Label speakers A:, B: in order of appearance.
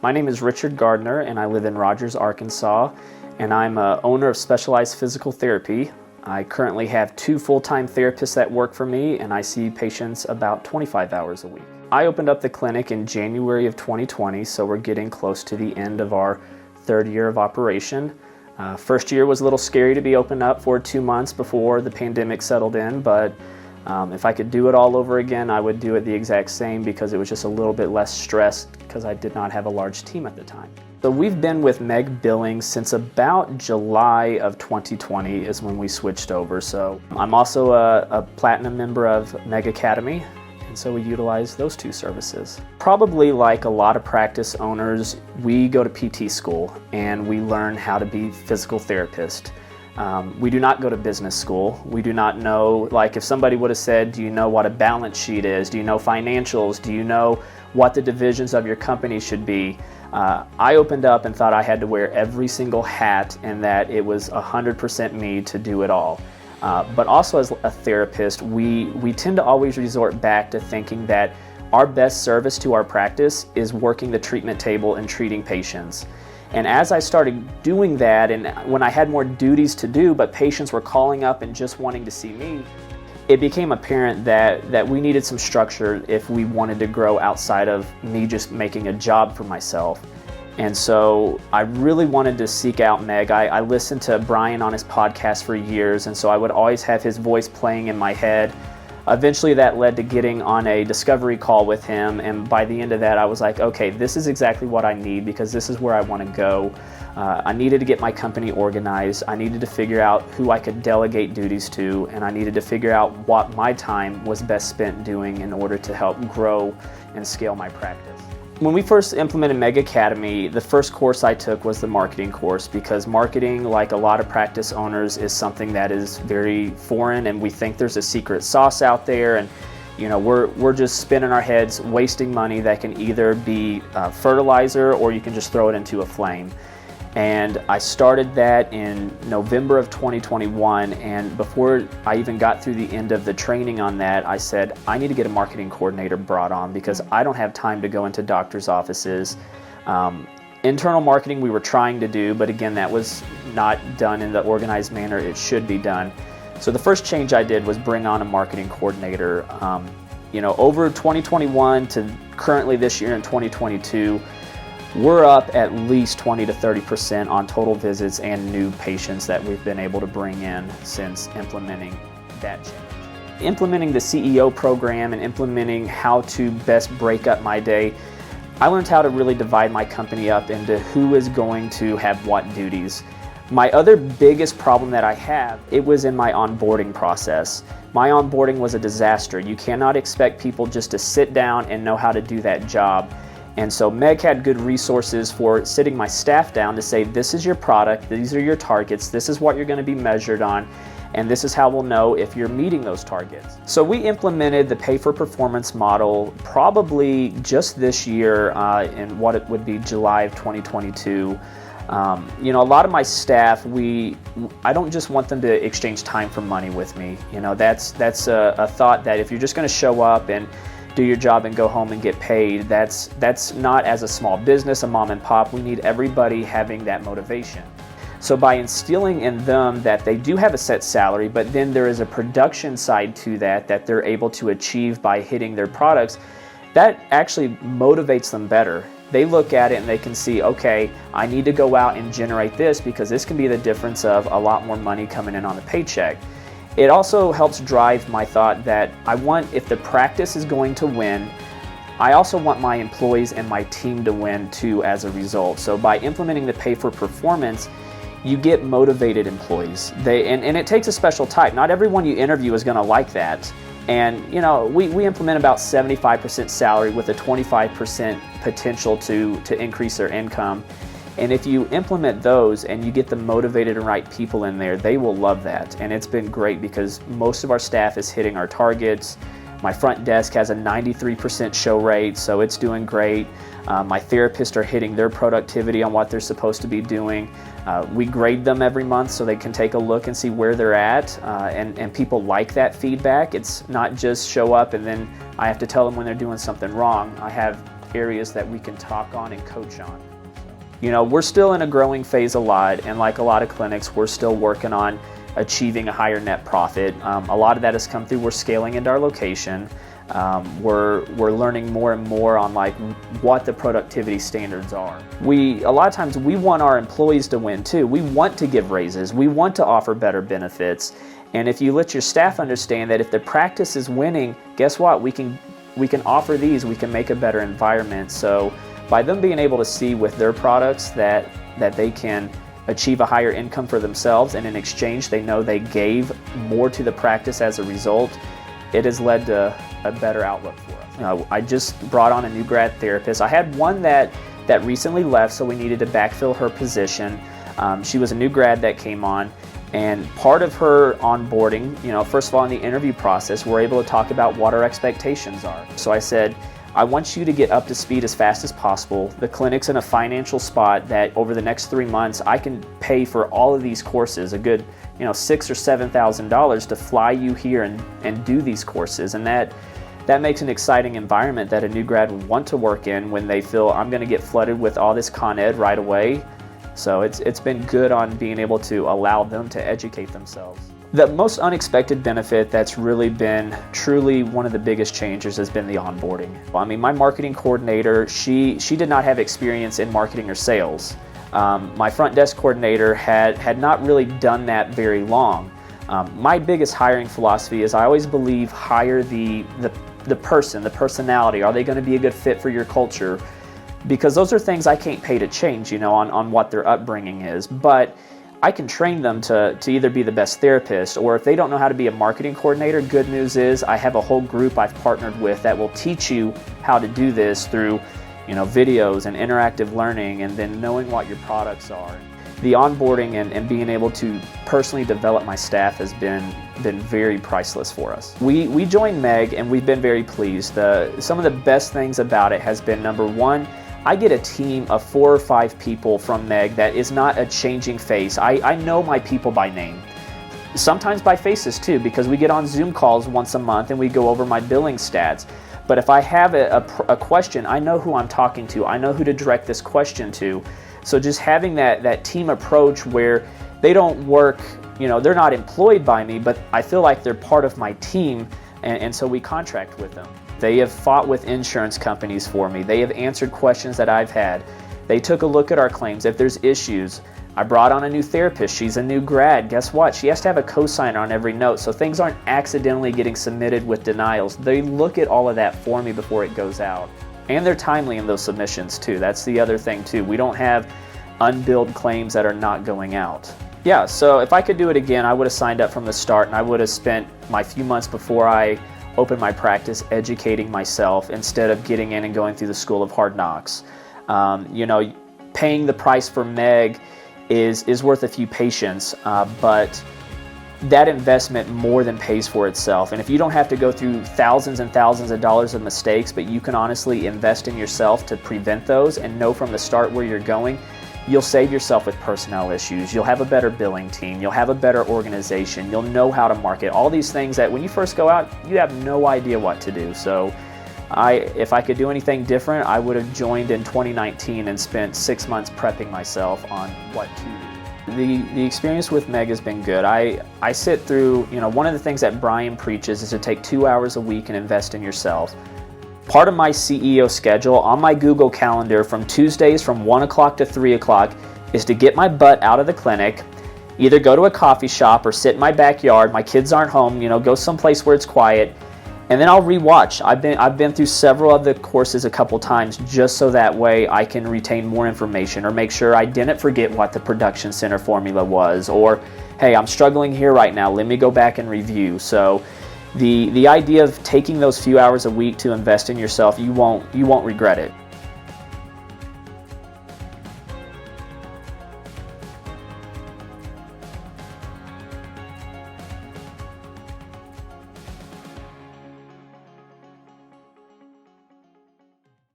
A: My name is Richard Gardner, and I live in Rogers, Arkansas, and I'm a owner of Specialized Physical Therapy. I currently have 2 full-time therapists that work for me, and I see patients about 25 hours a week. I opened up the clinic in January of 2020, so we're getting close to the end of our 3rd year of operation. First year was a little scary to be opened up for 2 months before the pandemic settled in, but if I could do it all over again, I would do it the exact same because it was just a little bit less stressed because I did not have a large team at the time. So we've been with Meg Billing since about July of 2020 is when we switched over. So I'm also a platinum member of Meg Academy, and so we utilize those 2 services. Probably like a lot of practice owners, we go to PT school and we learn how to be physical therapists. We do not go to business school. We do not know, like if somebody would have said, do you know what a balance sheet is? Do you know financials? Do you know what the divisions of your company should be? I opened up and thought I had to wear every single hat and that it was 100% me to do it all. But also as a therapist, we tend to always resort back to thinking that our best service to our practice is working the treatment table and treating patients. And as I started doing that, and when I had more duties to do, but patients were calling up and just wanting to see me, it became apparent that we needed some structure if we wanted to grow outside of me just making a job for myself. And so I really wanted to seek out Meg. I listened to Brian on his podcast for years, and so I would always have his voice playing in my head. Eventually that led to getting on a discovery call with him, and by the end of that I was like, okay, this is exactly what I need because this is where I want to go. I needed to get my company organized. I needed to figure out who I could delegate duties to, and I needed to figure out what my time was best spent doing in order to help grow and scale my practice. When we first implemented Meg Academy, the first course I took was the marketing course because marketing, like a lot of practice owners, is something that is very foreign, and we think there's a secret sauce out there, and we're just spinning our heads, wasting money that can either be fertilizer or you can just throw it into a flame. And I started that in November of 2021, and before I even got through the end of the training on that, I said, I need to get a marketing coordinator brought on because I don't have time to go into doctors' offices. Internal marketing we were trying to do, but again, that was not done in the organized manner it should be done. So the first change I did was bring on a marketing coordinator. Over 2021 to currently this year in 2022, we're up at least 20 to 30% on total visits and new patients that we've been able to bring in since implementing that change. Implementing the CEO program and implementing how to best break up my day, I learned how to really divide my company up into who is going to have what duties. My other biggest problem that I have, it was in my onboarding process. My onboarding was a disaster. You cannot expect people just to sit down and know how to do that job. And so Meg had good resources for sitting my staff down to say, this is your product, these are your targets, this is what you're going to be measured on, and this is how we'll know if you're meeting those targets. So we implemented the pay-for-performance model probably just this year in what it would be July of 2022. A lot of my staff, I don't just want them to exchange time for money with me. That's a thought that if you're just going to show up and do your job and go home and get paid, that's not as a small business, a mom and pop. We need everybody having that motivation. So by instilling in them that they do have a set salary, but then there is a production side to that they're able to achieve by hitting their products, that actually motivates them better. They look at it and they can see, okay, I need to go out and generate this because this can be the difference of a lot more money coming in on the paycheck. It also helps drive my thought that if the practice is going to win, I also want my employees and my team to win too as a result. So by implementing the pay for performance, you get motivated employees. And it takes a special type. Not everyone you interview is going to like that. And we implement about 75% salary with a 25% potential to increase their income. And if you implement those and you get the motivated and right people in there, they will love that. And it's been great because most of our staff is hitting our targets. My front desk has a 93% show rate, so it's doing great. My therapists are hitting their productivity on what they're supposed to be doing. We grade them every month so they can take a look and see where they're at. And people like that feedback. It's not just show up and then I have to tell them when they're doing something wrong. I have areas that we can talk on and coach on. You know, we're still in a growing phase a lot, and like a lot of clinics, we're still working on achieving a higher net profit. A lot of that has come through, we're scaling into our location. We're learning more and more on like what the productivity standards are. A lot of times we want our employees to win too. We want to give raises. We want to offer better benefits. And if you let your staff understand that if the practice is winning, guess what? We can offer these, we can make a better environment. So by them being able to see with their products that they can achieve a higher income for themselves, and in exchange they know they gave more to the practice as a result, it has led to a better outlook for us. I just brought on a new grad therapist. I had one that recently left, so we needed to backfill her position. She was a new grad that came on, and part of her onboarding, you know, first of all in the interview process, we're able to talk about what our expectations are. So I said, I want you to get up to speed as fast as possible. The clinic's in a financial spot that over the next 3 months, I can pay for all of these courses, a good, you know, $6,000 or $7,000 to fly you here and do these courses. And that makes an exciting environment that a new grad would want to work in when they feel I'm going to get flooded with all this Con Ed right away. So it's been good on being able to allow them to educate themselves. The most unexpected benefit that's really been truly one of the biggest changes has been the onboarding. I mean, my marketing coordinator, she did not have experience in marketing or sales. My front desk coordinator had not really done that very long. My biggest hiring philosophy is I always believe hire the person, the personality. Are they going to be a good fit for your culture? Because those are things I can't pay to change, you know, on what their upbringing is. But I can train them to either be the best therapist, or if they don't know how to be a marketing coordinator, good news is I have a whole group I've partnered with that will teach you how to do this through, you know, videos and interactive learning, and then knowing what your products are. The onboarding and being able to personally develop my staff has been very priceless for us. We joined Meg and we've been very pleased. Some of the best things about it has been, number one, I get a team of 4 or 5 people from Meg that is not a changing face. I know my people by name. Sometimes by faces too, because we get on Zoom calls once a month and we go over my billing stats. But if I have a question, I know who I'm talking to. I know who to direct this question to. So just having that team approach where they don't work, you know, they're not employed by me, but I feel like they're part of my team, and so we contract with them. They have fought with insurance companies for me. They have answered questions that I've had. They took a look at our claims. If there's issues, I brought on a new therapist. She's a new grad. Guess what? She has to have a cosigner on every note, so things aren't accidentally getting submitted with denials. They look at all of that for me before it goes out. And they're timely in those submissions too. That's the other thing too. We don't have unbilled claims that are not going out. Yeah, so if I could do it again, I would have signed up from the start, and I would have spent my few months before I opened my practice educating myself instead of getting in and going through the school of hard knocks. You know, paying the price for Meg is worth a few patients, but that investment more than pays for itself. And if you don't have to go through thousands and thousands of dollars of mistakes, but you can honestly invest in yourself to prevent those and know from the start where you're going, you'll save yourself with personnel issues. You'll have a better billing team. You'll have a better organization. You'll know how to market. All these things that when you first go out, you have no idea what to do. So if I could do anything different, I would have joined in 2019 and spent 6 months prepping myself on what to do. The experience with Meg has been good. I sit through, you know, one of the things that Brian preaches is to take 2 hours a week and invest in yourself. Part of my CEO schedule on my Google Calendar from Tuesdays from 1 o'clock to 3 o'clock is to get my butt out of the clinic, either go to a coffee shop or sit in my backyard. My kids aren't home, you know, go someplace where it's quiet, and then I'll rewatch. I've been through several of the courses a couple times just so that way I can retain more information or make sure I didn't forget what the production center formula was, or hey, I'm struggling here right now, let me go back and review. So the idea of taking those few hours a week to invest in yourself, you won't regret it.